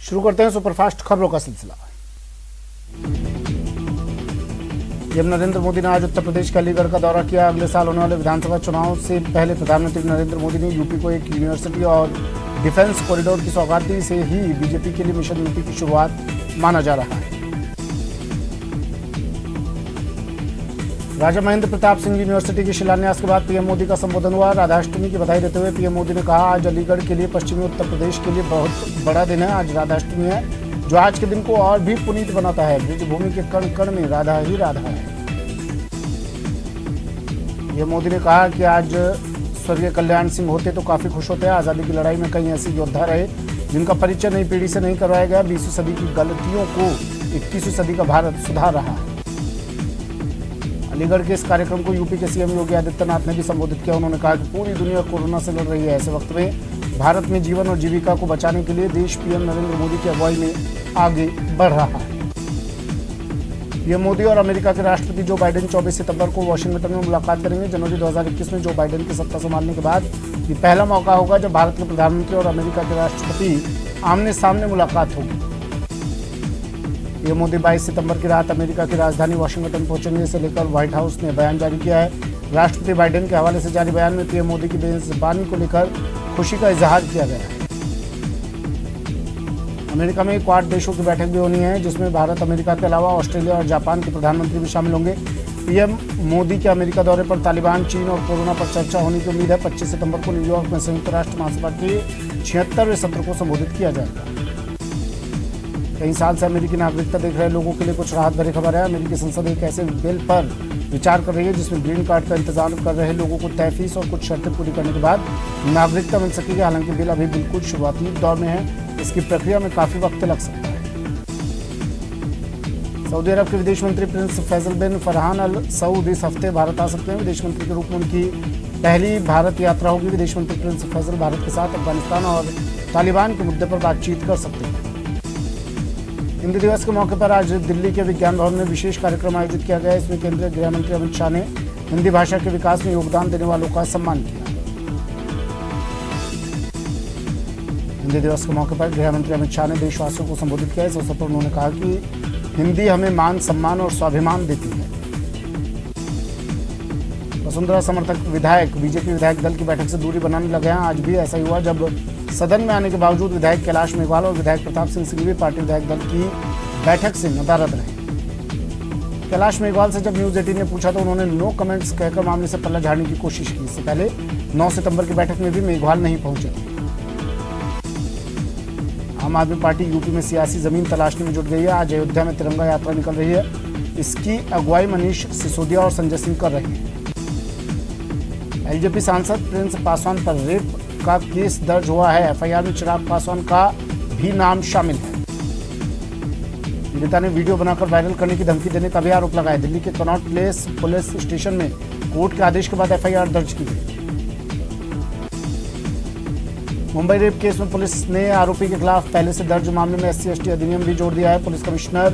शुरू करते हैं सुपरफास्ट खबरों का सिलसिला। पीएम नरेंद्र मोदी ने आज उत्तर प्रदेश के अलीगढ़ का दौरा किया। अगले साल होने वाले विधानसभा चुनाव से पहले प्रधानमंत्री नरेंद्र मोदी ने यूपी को एक यूनिवर्सिटी और डिफेंस कॉरिडोर की सौगात दी। इसे ही बीजेपी के लिए मिशन यूपी की शुरुआत माना जा रहा है। राजा महेंद्र प्रताप सिंह यूनिवर्सिटी के शिलान्यास के बाद पीएम मोदी का संबोधन हुआ। राधाष्टमी की बधाई देते हुए पीएम मोदी ने कहा, आज अलीगढ़ के लिए पश्चिमी उत्तर प्रदेश के लिए बहुत बड़ा दिन है। आज राधाष्टमी है, जो आज के दिन को और भी पुनीत बनाता है। ब्रजभूमि के कण कण में राधा ही राधा है। पीएम मोदी ने कहा कि आज स्वर्गीय कल्याण सिंह होते तो काफी खुश होते हैं। आजादी की लड़ाई में कई ऐसे योद्धा रहे जिनका परिचय नई पीढ़ी से नहीं करवाया गया। 20वीं सदी की गलतियों को 21वीं सदी का भारत सुधार रहा है। अलीगढ़ के इस कार्यक्रम को यूपी के सीएम योगी आदित्यनाथ ने भी संबोधित किया। उन्होंने कहा कि पूरी दुनिया कोरोना से लड़ रही है। ऐसे वक्त में भारत में जीवन और जीविका को बचाने के लिए देश पीएम नरेंद्र मोदी की अगुवाई में आगे बढ़ रहा है। पीएम मोदी और अमेरिका के राष्ट्रपति जो बाइडेन 24 सितंबर को वाशिंगटन में मुलाकात करेंगे। जनवरी 2021 में जो बाइडेन की सत्ता संभालने के बाद ये पहला मौका होगा जब भारत के प्रधानमंत्री और अमेरिका के राष्ट्रपति आमने सामने मुलाकात होगी। पीएम मोदी 22 सितंबर की रात अमेरिका की राजधानी वाशिंगटन पहुंचेंगे। इसे लेकर व्हाइट हाउस ने बयान जारी किया है। राष्ट्रपति बाइडेन के हवाले से जारी बयान में पीएम मोदी की बेज़बानी को लेकर खुशी का इजहार किया गया है। अमेरिका में क्वाड देशों की बैठक भी होनी है, जिसमें भारत, अमेरिका के अलावा ऑस्ट्रेलिया और जापान के प्रधानमंत्री भी शामिल होंगे। पीएम मोदी के अमेरिका दौरे पर तालिबान, चीन और कोरोना पर चर्चा होने की उम्मीद है। 25 सितंबर को न्यूयॉर्क में संयुक्त राष्ट्र महासभा के 76वें सत्र को संबोधित किया जाएगा। कई साल से अमेरिकी नागरिकता देख रहे लोगों के लिए कुछ राहत भरी खबर है। अमेरिकी संसद एक ऐसे बिल पर विचार कर रही है जिसमें ग्रीन कार्ड का इंतजार कर रहे लोगों को तय फीस और कुछ शर्तें पूरी करने के बाद नागरिकता मिल सकेगी। हालांकि बिल अभी बिल्कुल शुरुआती दौर में है। इसकी प्रक्रिया में काफी वक्त लग सकता है। सऊदी अरब के विदेश मंत्री प्रिंस फैसल बिन फरहान अल सऊद इस हफ्ते भारत आ सकते हैं। विदेश मंत्री के रूप में उनकी पहली भारत यात्रा होगी। विदेश मंत्री प्रिंस फैसल भारत के साथ अफगानिस्तान और तालिबान के मुद्दे पर बातचीत कर सकते हैं। हिंदी दिवस के मौके पर आज दिल्ली के विज्ञान भवन में विशेष कार्यक्रम आयोजित किया गया। इसमें केंद्रीय गृह मंत्री अमित शाह ने हिंदी भाषा के विकास में योगदान देने वालों का सम्मान किया। हिंदी दिवस के मौके पर गृह मंत्री अमित शाह ने देशवासियों को संबोधित किया। इस अवसर पर उन्होंने कहा कि हिंदी हमें मान, सम्मान और स्वाभिमान देती है। वसुंधरा समर्थक विधायक बीजेपी विधायक दल की बैठक से दूरी बनाने लगे हैं। आज भी ऐसा ही हुआ जब सदन में आने के बावजूद विधायक कैलाश मेघवाल और विधायक प्रताप सिंह सिंघवी पार्टी विधायक दल की बैठक से नदारद रहे। कैलाश मेघवाल से जब न्यूज 18 ने पूछा तो उन्होंने नो कमेंट्स कहकर मामले से पल्ला झाड़ने की कोशिश की। इससे पहले 9 सितंबर की बैठक में भी मेघवाल नहीं पहुंचे थे। आम आदमी पार्टी यूपी में सियासी जमीन तलाशने में जुट गई है। आज अयोध्या में तिरंगा यात्रा निकल रही है। इसकी अगुवाई मनीष सिसोदिया और संजय सिंह कर रहे हैं। एलजेपी सांसद प्रिंस पासवान पर रेप का केस दर्ज हुआ है। एफआईआर में चिराग पासवान का भी नाम शामिल है। पीड़िता ने वीडियो बनाकर वायरल करने की धमकी देने का भी आरोप लगाया। दिल्ली के कनॉट प्लेस पुलिस स्टेशन में कोर्ट के आदेश के बाद एफआईआर दर्ज की गई। मुंबई रेप केस में पुलिस ने आरोपी के खिलाफ पहले से दर्ज मामले में SC/ST अधिनियम भी जोड़ दिया है। पुलिस कमिश्नर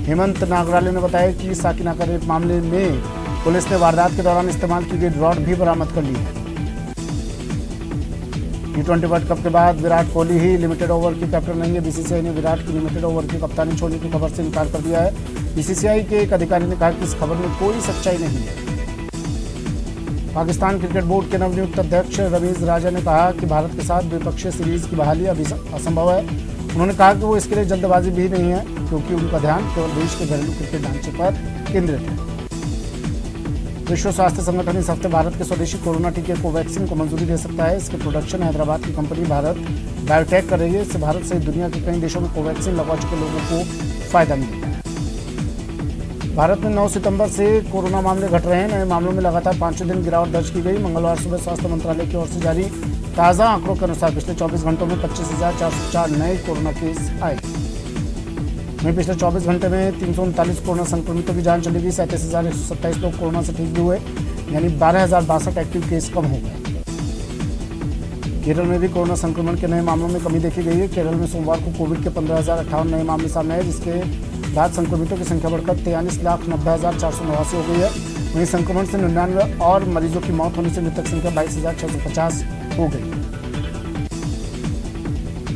हेमंत नागराले ने बताया कि साकिनाका रेप मामले में पुलिस ने वारदात के दौरान इस्तेमाल की गई रॉड भी बरामद कर ली है। T20 वर्ल्ड कप के बाद विराट कोहली ही लिमिटेड ओवर के कैप्टन रहेंगे। बीसीसीआई ने विराट की लिमिटेड ओवर की कप्तानी छोड़ने की खबर से इनकार कर दिया है। बीसीसीआई के एक अधिकारी ने कहा कि इस खबर में कोई सच्चाई नहीं है। पाकिस्तान क्रिकेट बोर्ड के नवनियुक्त अध्यक्ष रमीज राजा ने कहा कि भारत के साथ द्विपक्षीय सीरीज की बहाली अभी असंभव है। उन्होंने कहा कि वो इसके लिए जल्दबाजी भी नहीं है, क्योंकि उनका ध्यान केवल देश के घरेलू क्रिकेट ढांचे पर केंद्रित है। विश्व स्वास्थ्य संगठन इस हफ्ते भारत के स्वदेशी कोरोना टीके कोवैक्सीन को मंजूरी दे सकता है। इसके प्रोडक्शन हैदराबाद की कंपनी भारत बायोटेक कर रही है। इससे भारत सहित दुनिया के कई देशों में कोवैक्सीन लगवा चुके लोगों को फायदा मिलेगा। भारत में 9 सितंबर से कोरोना मामले घट रहे हैं। नए मामलों में लगातार 5वें दिन गिरावट दर्ज की गई। मंगलवार सुबह स्वास्थ्य मंत्रालय की ओर से जारी ताज़ा आंकड़ों के अनुसार पिछले 24 घंटों में 25,404 नए कोरोना केस आए। वहीं पिछले 24 घंटे में 339 कोरोना संक्रमितों की जान चली गई। 37,127 लोग कोरोना से ठीक भी हुए, यानी 12,062 एक्टिव केस कम हो गए। केरल में भी कोरोना संक्रमण के नए मामलों में कमी देखी गई है। केरल में सोमवार को कोविड के 15,058 नए मामले सामने आए, जिसके बाद संक्रमितों की संख्या बढ़कर 43,90,489 हो गई है। वहीं संक्रमण से 99 और मरीजों की मौत होने से मृतक संख्या 22,650 हो गई।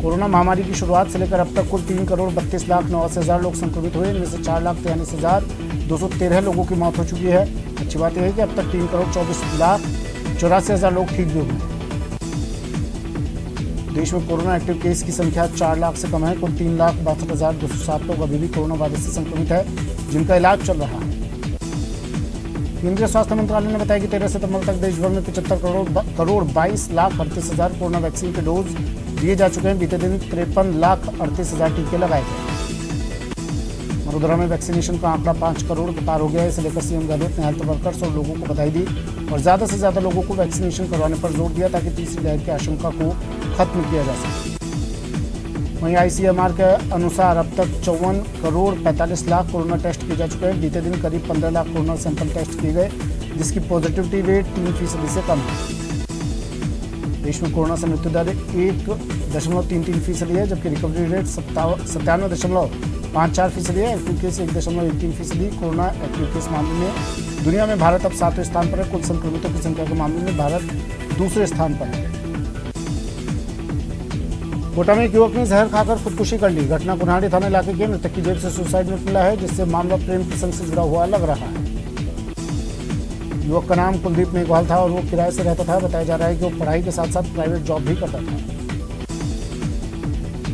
कोरोना महामारी की शुरुआत से लेकर अब तक कुल 3,32,89,000 लोग संक्रमित हुए। इनमें से 4,43,213 लोगों की मौत हो चुकी है। अच्छी बात यह है कि अब तक 3,24,84,000 लोग ठीक भी हुए हैं। देश में कोरोना एक्टिव केस की संख्या 4 लाख से कम है। कुल 3,62,207 लोग अभी भी कोरोना वायरस से संक्रमित है, जिनका इलाज चल रहा है। केंद्रीय स्वास्थ्य मंत्रालय ने बताया कि 13 सितंबर तक देश भर में 75 करोड़ 22,38,000 कोरोना वैक्सीन के डोज दिए जा चुके हैं। बीते दिन 53,38,000 टीके लगाए गए। वडोदरा में वैक्सीनेशन का आंकड़ा 5 करोड़ के पार हो गया है। इसे लेकर सीएम गहलोत ने हेल्थ वर्कर्स और लोगों को बधाई दी और ज्यादा से ज्यादा लोगों को वैक्सीनेशन करवाने पर जोर दिया ताकि तीसरी लहर की आशंका को खत्म किया जा सके। वहीं आईसीएमआर के अनुसार अब तक 54 करोड़ 45 लाख कोरोना टेस्ट किए जा चुके हैं। बीते दिन करीब 15 लाख कोरोना सैंपल टेस्ट किए गए, जिसकी पॉजिटिविटी रेट 3% से कम है। देश में कोरोना से मृत्यु दर 1.33% है, जबकि रिकवरी रेट 97.54% है। Active case 1.13%। Corona active case मामले में दुनिया में भारत अब 7वें स्थान पर है। कुल संक्रमितों की संख्या के मामले में भारत दूसरे स्थान पर है। कोटा में एक युवक ने जहर खाकर खुदकुशी कर ली। घटना कुन्हाड़ी थाना इलाके के मृतक की जेब से सुसाइड नोट मिला है, जिससे मामला प्रेम प्रसंग से जुड़ा हुआ लग रहा है। युवक का नाम कुलदीप मेघवाल था और वो किराए से रहता था। बताया जा रहा है कि वो पढ़ाई के साथ साथ प्राइवेट जॉब भी करता था।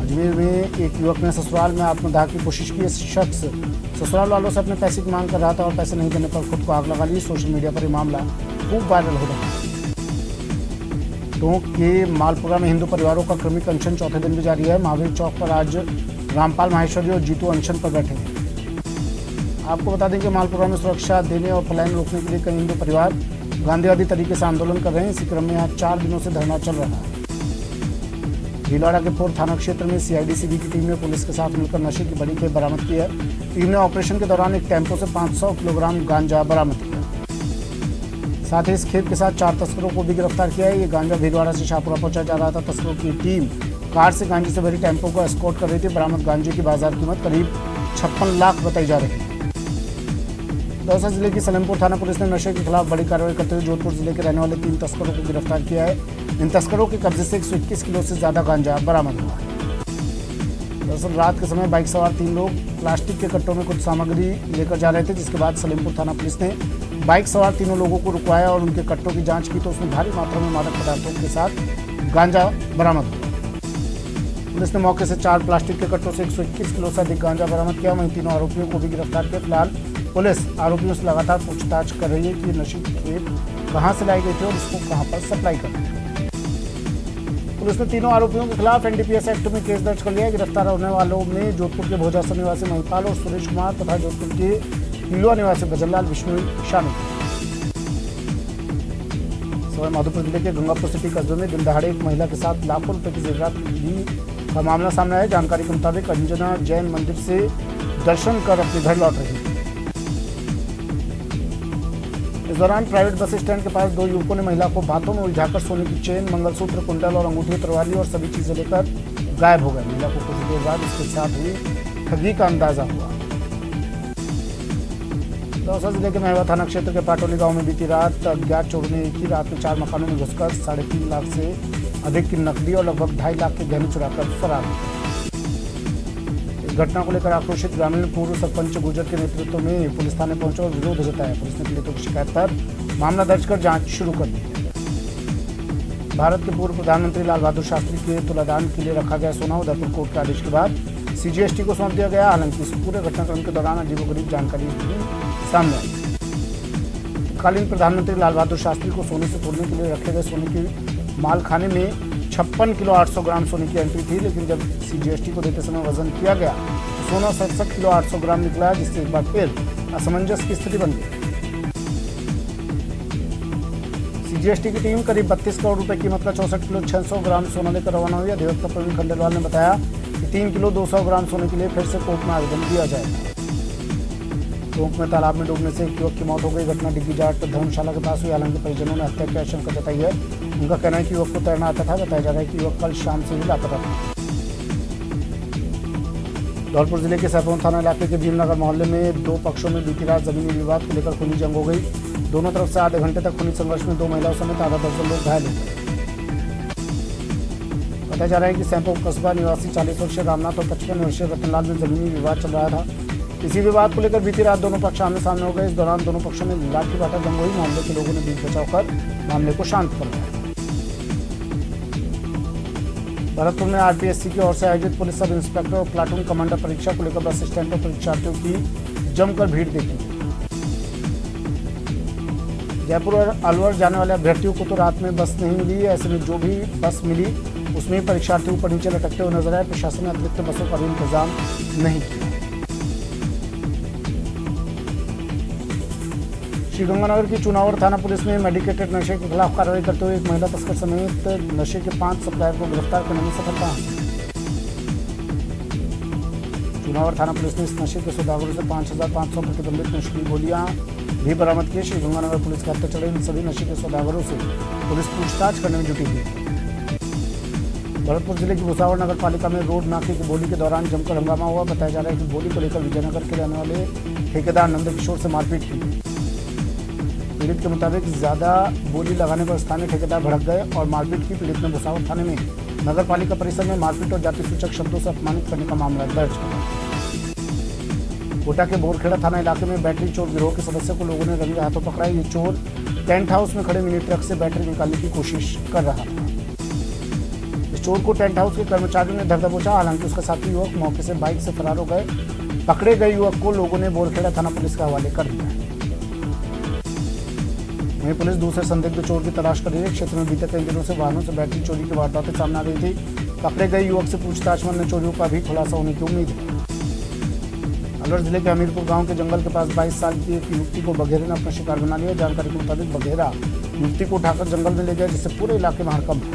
अजमेर में एक युवक ने ससुराल में आत्मदाह की कोशिश की। शख्स ससुराल वालों से अपने पैसे की मांग कर रहा था और पैसे नहीं देने पर खुद को आग लगा ली। सोशल मीडिया पर यह मामला खूब वायरल हो रहा है। टोंक के मालपुरा में हिंदू परिवारों का क्रमिक अनशन चौथे दिन भी जारी है। महावीर चौक पर आज रामपाल माहेश्वरी और जीतू अनशन पर बैठे हैं। आपको बता दें कि मालपुरा में सुरक्षा देने और पलायन रोकने के लिए कई हिंदू परिवार गांधीवादी तरीके से आंदोलन कर रहे हैं। इसी क्रम में यहाँ 4 दिनों से धरना चल रहा है। भीलवाड़ा के पोर थाना क्षेत्र में सीआईडीसीबी की टीम ने पुलिस के साथ मिलकर नशे की बड़ी खेप बरामद की है। टीम ने ऑपरेशन के दौरान एक टेम्पो से 500 किलोग्राम गांजा बरामद किया। साथ ही इस खेप के साथ 4 तस्करों को भी गिरफ्तार किया है। ये गांजा भीलवाड़ा से शाहपुरा पहुंचा जा रहा था। तस्करों की टीम कार से गांजे से भरी टेम्पो को एस्कॉर्ट कर रही थी। बरामद गांजे की बाजार कीमत करीब 56 लाख बताई जा रही है। दौसा जिले की सलेमपुर थाना पुलिस ने नशे के खिलाफ बड़ी कार्रवाई करते हुए जोधपुर जिले के रहने वाले 3 तस्करों को गिरफ्तार किया है। इन तस्करों के कब्जे से 121 किलो से ज्यादा गांजा बरामद हुआ है। दरअसल रात के समय बाइक सवार 3 लोग प्लास्टिक के कट्टों में कुछ सामग्री लेकर जा रहे थे, जिसके बाद सलेमपुर थाना पुलिस ने बाइक सवार तीनों लोगों को रुकवाया और उनके कट्टों की जांच की तो उसमें भारी मात्रा में मादक पदार्थों के साथ गांजा बरामद हुआ। पुलिस ने मौके से 4 प्लास्टिक के कट्टों से 121 किलो से अधिक गांजा बरामद किया। वहीं तीनों आरोपियों को भी गिरफ्तार किया। फिलहाल पुलिस आरोपियों से लगातार पूछताछ कर रही है कि नशे की खेप कहां से लाई गई थी और इसको कहां पर सप्लाई कर रही है। पुलिस ने तीनों आरोपियों के खिलाफ एनडीपीएस एक्ट में केस दर्ज कर लिया है। गिरफ्तार होने वालों में जोधपुर के भोजासर निवासी महिपाल और सुरेश कुमार तथा जोधपुर के किलवा निवासी भजनलाल विष्णु शामिल। सवाई माधोपुर जिले के गंगापुर सिटी कस्बे में दिन दहाड़े एक महिला के साथ लाखों रुपए की जेवरात का मामला सामने आया। जानकारी के मुताबिक अंजना जैन मंदिर से दर्शन कर अपने घर लौट रही थी। इस दौरान प्राइवेट बस स्टैंड के पास 2 युवकों ने महिला को बातों में उलझाकर सोने की चेन, मंगलसूत्र, कुंडल और अंगूठी उतरवा ली और सभी चीजें लेकर गायब हो गए। महिला को कुछ देर बाद इसके साथ हुई ठगी का अंदाजा हुआ। दौसा जिले के महवा थाना क्षेत्र के पाटोली गांव में बीती रात अज्ञात चोरों ने एक ही रात में 4 मकानों में घुसकर 3.5 लाख से अधिक की नकदी और लगभग 2.5 लाख के गहने चुराकर फरार हो गए। इस घटना को लेकर आक्रोशित ग्रामीण पूर्व सरपंच गुर्जर के नेतृत्व में पुलिस थाने पहुंचे और विरोध जताया। पुलिस ने पीड़ितों की शिकायत पर मामला दर्ज कर जांच शुरू कर दी। भारत के पूर्व प्रधानमंत्री लाल बहादुर शास्त्री के तुलादान के लिए रखा गया सोना उदयपुर कोर्ट के आदेश के बाद सीजीएसटी को सौंप दिया गया। हालांकि इस पूरे घटनाक्रम के दौरान अजीबोगरीब जानकारी सामने आई। तत्कालीन प्रधानमंत्री लाल बहादुर शास्त्री को सोने से तोड़ने के लिए रखे गए सोने के मालखाने में 56 किलो 800 ग्राम सोने की एंट्री थी, लेकिन जब सीजीएसटी को देते समय वजन किया गया तो सोना 67 किलो 800 ग्राम निकला, जिससे एक बार फिर असमंजस की स्थिति बन गई। सीजीएसटी की टीम करीब 32 करोड़ रुपए कीमत का 64 किलो 600 ग्राम सोना लेकर रवाना हुई। अधिवक्ता प्रवीण खंडेलवाल ने बताया कि 3 किलो 200 ग्राम सोने के लिए फिर से कोर्ट में आवेदन दिया जाएगा। टोंक में तालाब में डूबने से एक युवक की मौत हो गई। घटना डिग्गी जाट धर्मशाला के पास हुई। हालांकि परिजनों ने हत्या की आशंका जताई है। उनका कहना है कि युवक को तैरना आता था। बताया जा रहा है कि युवक कल शाम से ही लापता था। धौलपुर जिले के सैफोन थाना इलाके के भीमनगर मोहल्ले में 2 पक्षों में बीती रात जमीनी विवाद को लेकर खूनी जंग हो गई। दोनों तरफ से आधे घंटे तक खूनी संघर्ष में 2 महिलाओं समेत आधा दर्जन लोग घायल हो गए। बताया जा रहा है कि सैंपो कस्बा निवासी 40 वर्षीय रामनाथ और 55 वर्षीय रतनलाल में जमीनी विवाद चल रहा था। इसी विवाद को लेकर बीती रात दोनों पक्ष आमने सामने हो गए। इस दौरान दोनों पक्षों में लाठी बाटा जंग हुई। मोहल्ले के लोगों ने बीच बचाव कर मामले को शांत करवाया। भरतपुर में आरपीएससी की ओर से आयोजित पुलिस सब इंस्पेक्टर और प्लाटून कमांडर परीक्षा को लेकर बस स्टैंड पर परीक्षार्थियों की जमकर भीड़ देखी। जयपुर और अलवर जाने वाले अभ्यर्थियों को तो रात में बस नहीं मिली। ऐसे में जो भी बस मिली उसमें परीक्षार्थी ऊपर नीचे लटकते हुए नजर आए। प्रशासन ने अतिरिक्त बसों का भी इंतजाम नहीं किया। श्रीगंगानगर की चुनावर थाना पुलिस ने मेडिकेटेड नशे के खिलाफ कार्रवाई करते हुए एक महिला तस्कर समेत नशे के 5 सप्लायर को गिरफ्तार करने में सफलता हासिल। चुनावर थाना पुलिस ने इस नशे के सौदागरों से 5,500 प्रतिबंधित नशे की गोलियां भी बरामद की। श्रीगंगानगर पुलिस के हत्थे चढ़े इन सभी नशे के सौदागरों से पुलिस पूछताछ करने में जुटी हुई है। भरतपुर जिले की भुसावल नगर पालिका में रोड नाके की बोली के दौरान जमकर हंगामा हुआ। बताया जा रहा है कि बोली को लेकर विजयनगर के रहने वाले ठेकेदार नंदकिशोर से मारपीट की। पीड़ित के मुताबिक ज्यादा बोली लगाने पर स्थानीय ठेकेदार भड़क गए और मारपीट की। पीड़ित ने भुसावल थाने में नगर पालिका परिसर में मारपीट और जाति सूचक शब्दों से अपमानित करने का मामला दर्ज किया। कोटा के बोरखेड़ा थाना इलाके में बैटरी चोर गिरोह के सदस्य को लोगों ने रंगे हाथों पकड़ा। ये चोर टेंट हाउस में खड़े मिनी ट्रक से बैटरी निकालने की कोशिश कर रहा था। इस चोर को टेंट हाउस के कर्मचारियों ने धर दबोचा। हालांकि उसका साथी युवक मौके से बाइक से फरार हो गए। पकड़े गए युवक को लोगों ने बोरखेड़ा थाना पुलिस के हवाले कर दिया। वहीं पुलिस दूसरे संदिग्ध चोर की तलाश कर रही है। क्षेत्र में बीते कई दिनों से वाहनों से बैटरी चोरी की वारदातें सामने आ रही थी। पकड़े गए युवक से पूछताछ में अन्य चोरियों का भी खुलासा होने की उम्मीद है। अलवर जिले के हमीरपुर गांव के जंगल के पास 22 साल की एक युवती को बघेरे ने अपना शिकार बना लिया। जानकारी के मुताबिक बघेरा युवती को उठाकर जंगल में ले गया, जिससे पूरे इलाके में हड़कंप है।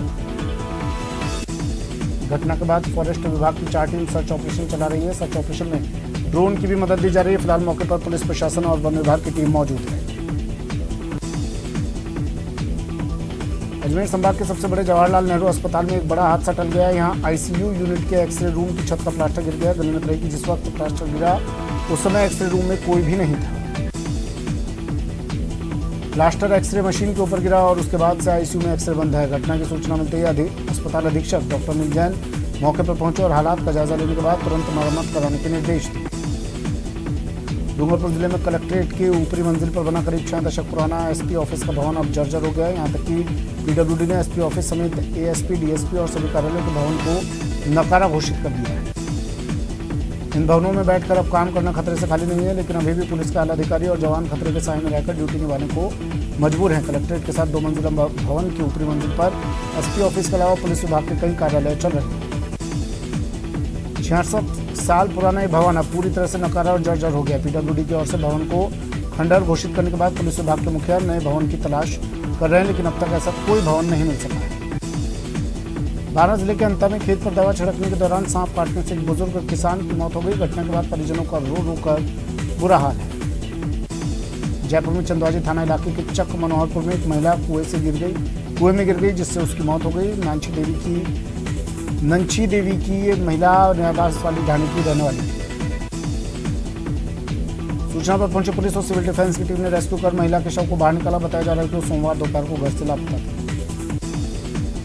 घटना के बाद फॉरेस्ट विभाग की 4 टीम सर्च ऑपरेशन चला रही है। सर्च ऑपरेशन में ड्रोन की भी मदद दी जा रही है। फिलहाल मौके पर पुलिस प्रशासन और वन विभाग की टीम मौजूद है। अजमेर संभाग के सबसे बड़े जवाहरलाल नेहरू अस्पताल में एक बड़ा हादसा टल गया। यहां आईसीयू यूनिट के एक्सरे रूम की छत का प्लास्टर गिर गया। गनीमत रही कि जिस वक्त प्लास्टर गिरा उस समय एक्सरे रूम में कोई भी नहीं था। प्लास्टर एक्सरे मशीन के ऊपर गिरा और उसके बाद से आईसीयू में एक्सरे बंद है। घटना की सूचना मिलते ही अस्पताल अधीक्षक डॉक्टर नील जैन मौके पर पहुंचे और हालात का जायजा लेने के बाद तुरंत मरम्मत कराने के निर्देश दिए। डूंगरपुर जिले में कलेक्ट्रेट के ऊपरी मंजिल पर बना करीब 6 दशक पुराना एसपी ऑफिस का भवन अब जर्जर हो गया है। यहाँ तक कि पीडब्ल्यूडी ने एसपी ऑफिस समेत एएसपी, डीएसपी और सभी कार्यालयों के भवन को नकारा घोषित कर दिया है। इन भवनों में बैठकर अब काम करना खतरे से खाली नहीं है, लेकिन अभी भी पुलिस के आला अधिकारी और जवान खतरे के साए में रहकर ड्यूटी निभाने को मजबूर हैं। कलेक्ट्रेट के साथ 2 मंजिला भवन की ऊपरी मंजिल पर एसपी ऑफिस के अलावा पुलिस विभाग के कई कार्यालय चल रहे हैं। 66 साल पुराना ये भवन अब पूरी तरह से नकारा और जर्जर हो गया। पीडब्ल्यूडी की ओर से भवन को खंडहर घोषित करने के बाद पुलिस विभाग के मुखिया नए भवन की तलाश कर रहे हैं, लेकिन अब तक ऐसा कोई भवन नहीं मिल सका है। बारां जिले के अंता में खेत पर दवा छिड़कने के दौरान सांप काटने से एक बुजुर्ग किसान की मौत हो गई। घटना के बाद परिजनों का रो रो कर बुरा हाल है। जयपुर में चंदवाजी थाना इलाके के चक मनोहरपुर में एक महिला कुएं में गिर गई, जिससे उसकी मौत हो गई। नंची देवी की एक महिला न्यायदास वाली ढाणी की रहने वाली थी। सूचना पर पहुंची पुलिस और सिविल डिफेंस की टीम ने रेस्क्यू कर महिला के शव को बाहर निकाला। बताया जा रहा है कि वो सोमवार दोपहर को घर से लापता था।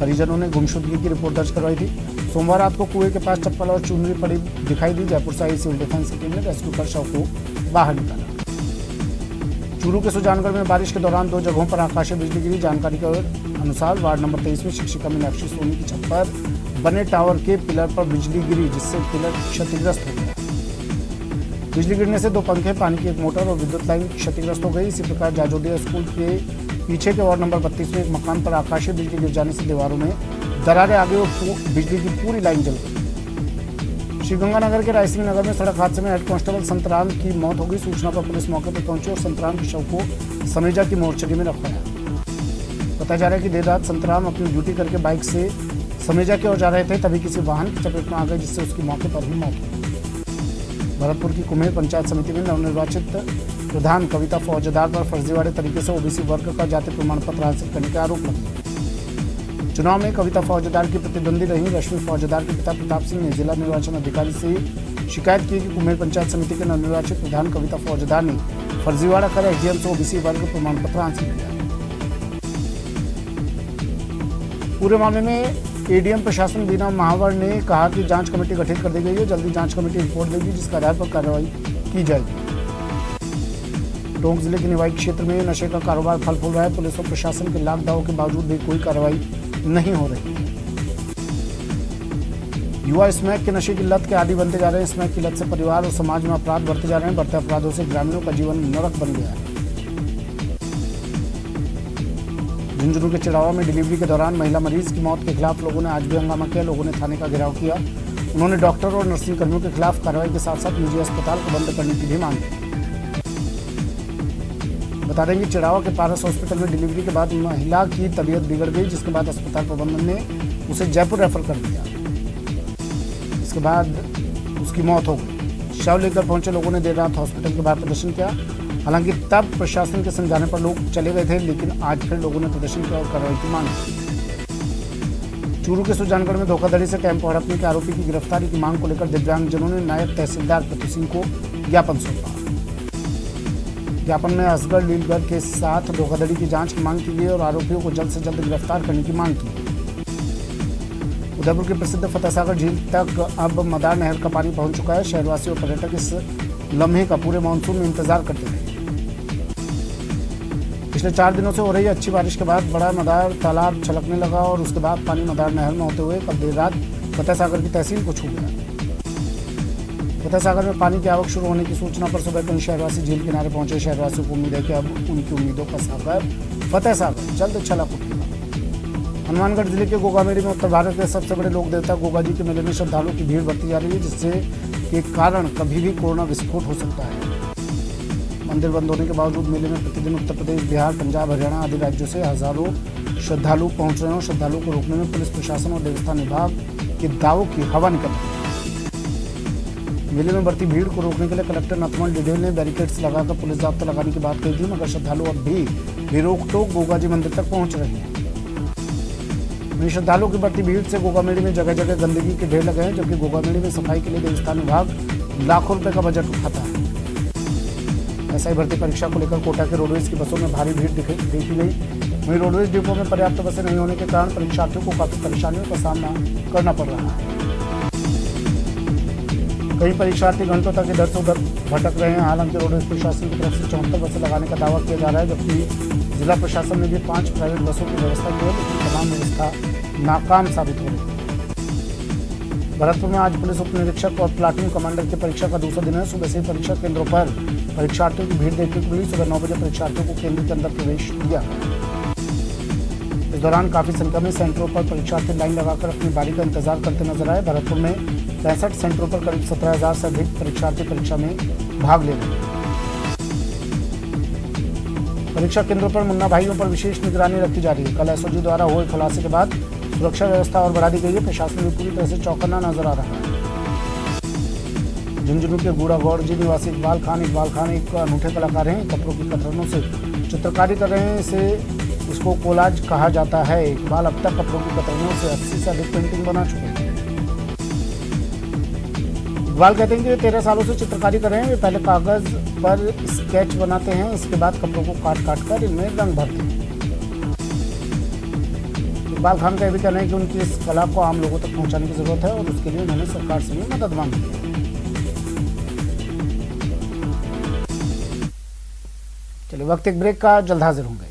परिजनों ने गुमशुदगी की रिपोर्ट दर्ज करवाई थी। सोमवार रात को कुएं के पास चप्पल और चुनरी पड़ी दिखाई दी। जयपुर से आई सिविल डिफेंस की टीम ने रेस्क्यू कर शव को बाहर निकाला। चूरू के सुजानगढ़ में बारिश के दौरान 2 जगहों पर आकाशीय बिजली गिरी। जानकारी के अनुसार वार्ड नंबर 23 में शिक्षिका मीनाक्षी सोनी की छत पर बने टावर के पिलर पर बिजली गिरी, जिससे पिलर क्षतिग्रस्त हो गया। बिजली गिरने से 2 पंखे, पानी की एक मोटर और विद्युत लाइन क्षतिग्रस्त हो गई। इसी प्रकार जाजोदिया स्कूल के पीछे के वार्ड नंबर 32 में एक मकान पर आकाशीय बिजली गिर जाने से दीवारों में दरारें आ गई और बिजली की पूरी लाइन जल गई। श्रीगंगानगर के रायसिंह नगर में सड़क हादसे में हेड कांस्टेबल संतराम की मौत हो गई। सूचना पर पुलिस मौके पर पहुंची और संतराम के शव को समेजा की मोर्चरी में रखवाया। बताया जा रहा है कि देर रात संतराम अपनी ड्यूटी करके बाइक से समेजा की ओर जा रहे थे, तभी किसी वाहन की चपेट में आ गए, जिससे उसकी मौके पर ही मौत हो गई। भरतपुर की कुम्हेर पंचायत समिति में नवनिर्वाचित प्रधान कविता फौजदार पर फर्जीवाड़े तरीके से ओबीसी वर्ग का जाति प्रमाण पत्र हासिल करने के आरोप लगे। चुनाव में कविता फौजदार की प्रतिद्वंदी रही रश्मि फौजदार के पिता प्रताप सिंह ने जिला निर्वाचन अधिकारी से शिकायत की कि कुम्हेर पंचायत समिति के नवनिर्वाचित प्रधान कविता फौजदार ने फर्जीवाड़ा कर एसडीएम से ओबीसी वर्ग प्रमाण पत्र हासिल किया। पूरे मामले में एडीएम प्रशासन बीना महावर ने कहा कि जांच कमेटी गठित कर दी गई है, जल्दी जांच कमेटी रिपोर्ट देगी जिसके आधार पर कार्रवाई की जाएगी। टोंक जिले के निवाई क्षेत्र में नशे का कारोबार फल फूल रहा है। पुलिस और प्रशासन के लाख दावों के बावजूद भी कोई कार्रवाई नहीं हो रही। युवा स्मैक के नशे की लत के आदी बनते जा रहे हैं। स्मैक की लत से परिवार और समाज में अपराध बढ़ते जा रहे हैं। बढ़ते अपराधों से ग्रामीणों का जीवन नरक बन गया है। झुंझुनू के चिड़ावा में डिलीवरी के दौरान महिला मरीज की मौत के खिलाफ लोगों ने आज भी हंगामा किया। लोगों ने थाने का घेराव किया। उन्होंने डॉक्टर और नर्सिंग कर्मियों के खिलाफ कार्रवाई के साथ साथ निजी अस्पताल को बंद करने की भी मांग की। बता दें कि चिड़ावा के पारस हॉस्पिटल में डिलीवरी के बाद महिला की तबीयत बिगड़ गई, जिसके बाद अस्पताल प्रबंधन ने उसे जयपुर रेफर कर दिया। इसके बाद उसकी मौत हो गई। शव लेकर पहुंचे लोगों ने देर रात हॉस्पिटल के बाहर प्रदर्शन किया। हालांकि तब प्रशासन के समझाने पर लोग चले गए थे, लेकिन आज फिर लोगों ने प्रदर्शन किया और कार्रवाई की मांग की। चूरू के सुजानगढ़ में धोखाधड़ी से टेम्पो हड़पने के आरोपी की गिरफ्तारी की मांग को लेकर दिव्यांगजनों ने नायब तहसीलदार प्रतु सिंह को ज्ञापन सौंपा। ज्ञापन में असगर लीलगढ़ के साथ धोखाधड़ी की जांच की मांग की गई और आरोपियों को जल्द से जल्द गिरफ्तार करने की मांग की। उदयपुर के प्रसिद्ध फतेह सागर झील तक अब मदार नहर का पानी पहुंच चुका है। शहरवासी और पर्यटक इस लम्हे का पूरे मानसून में इंतजार करते रहे। पिछले 4 दिनों से हो रही अच्छी बारिश के बाद बड़ा मदार तालाब छलकने लगा और उसके बाद पानी मदार नहर में होते हुए कल देर रात फतेह सागर की तहसील को छू गया। फतेह सागर में पानी की आवक शुरू होने की सूचना पर सुबह कई शहरवासी झील किनारे पहुंचे। शहरवासियों को उम्मीद है कि अब उनकी उम्मीदों का सागर फतेह सागर जल्द छलक उठेगा। हनुमानगढ़ जिले के गोगामेड़ी में उत्तर भारत के सबसे बड़े लोक देवता गोगा जी के मेले में श्रद्धालुओं की भीड़ बढ़ती जा रही है, जिससे के कारण कभी भी कोरोना विस्फोट हो सकता है। मंदिर बंद होने के बावजूद मेले में प्रतिदिन उत्तर प्रदेश, बिहार, पंजाब, हरियाणा आदि राज्यों से हजारों श्रद्धालु पहुंच रहे हैं। श्रद्धालुओं को रोकने में पुलिस प्रशासन और देवस्थान विभाग के दावों की हवा निकल रही है। मेले में बढ़ती भीड़ को रोकने के लिए कलेक्टर नथमल डिडेल ने बैरिकेड्स लगाकर पुलिस जाब्ता लगाने की बात कही थी, मगर श्रद्धालु अब भी बेरोक-टोक गोगा जी मंदिर तक पहुंच रहे हैं। श्रद्धालुओं की बढ़ती भीड़ से गोगामेड़ी में जगह जगह गंदगी के ढेर लगे हैं, जबकि गोगामेड़ी में सफाई के लिए देवस्थान विभाग लाखों रुपए का बजट उठाता है। ऐसा ही भर्ती परीक्षा को लेकर कोटा के रोडवेज की बसों में भारी भीड़ देखी गई। वहीं रोडवेज डिपो में पर्याप्त बसें नहीं होने के कारण परीक्षार्थियों को काफी परेशानियों का सामना करना पड़ रहा है। कई परीक्षार्थी घंटों तक इधर से उधर भटक रहे हैं। हालांकि रोडवेज प्रशासन की तरफ से 74 बसें लगाने का दावा किया जा रहा है, जबकि जिला प्रशासन ने भी 5 प्राइवेट बसों की व्यवस्था की है, लेकिन तमाम व्यवस्था नाकाम साबित हो रही है। भरतपुर में आज पुलिस उप निरीक्षक और प्लाटून कमांडर की परीक्षा का दूसरा दिन है। सुबह से परीक्षा केंद्रों पर परीक्षार्थियों की भीड़ देखने को मिली। सुबह 9 बजे परीक्षार्थियों को केंद्र के अंदर प्रवेश दिया। इस दौरान काफी संख्या में सेंटरों पर परीक्षार्थी लाइन लगाकर अपनी बारी का इंतजार करते नजर आए। भरतपुर में 65 सेंटरों पर करीब 17,000 से अधिक परीक्षार्थी परीक्षा में भाग ले रहे हैं। परीक्षा केंद्रों पर मुन्ना भाइयों पर विशेष निगरानी रखी जा रही है। कल एसओजी द्वारा हुए खुलासे के बाद सुरक्षा व्यवस्था और बढ़ा दी गई है। प्रशासन भी पूरी तरह से चौकन्ना नजर आ रहा है। झुंझुनू के गूढ़ागौड़ जी निवासी इकबाल खान एक अनूठे कलाकार हैं। कपड़ों की कतरनों से चित्रकारी कर रहे हैं। इसको कोलाज कहा जाता है। इकबाल अब तक कपड़ों की कतरनों से 80 से अधिक पेंटिंग बना चुके हैं। इकबाल कहते हैं कि वे 13 सालों से चित्रकारी कर रहे हैं। वे पहले कागज पर स्केच बनाते हैं, इसके बाद कपड़ों को काट कर इनमें रंग भरते हैं। इकबाल खान का यह भी कहना है कि उनकी इस कला को आम लोगों तक पहुंचाने की जरूरत है और उसके लिए उन्होंने सरकार से भी मदद मांगी है। चलिए वक्त एक ब्रेक का, जल्द हाजिर होंगे।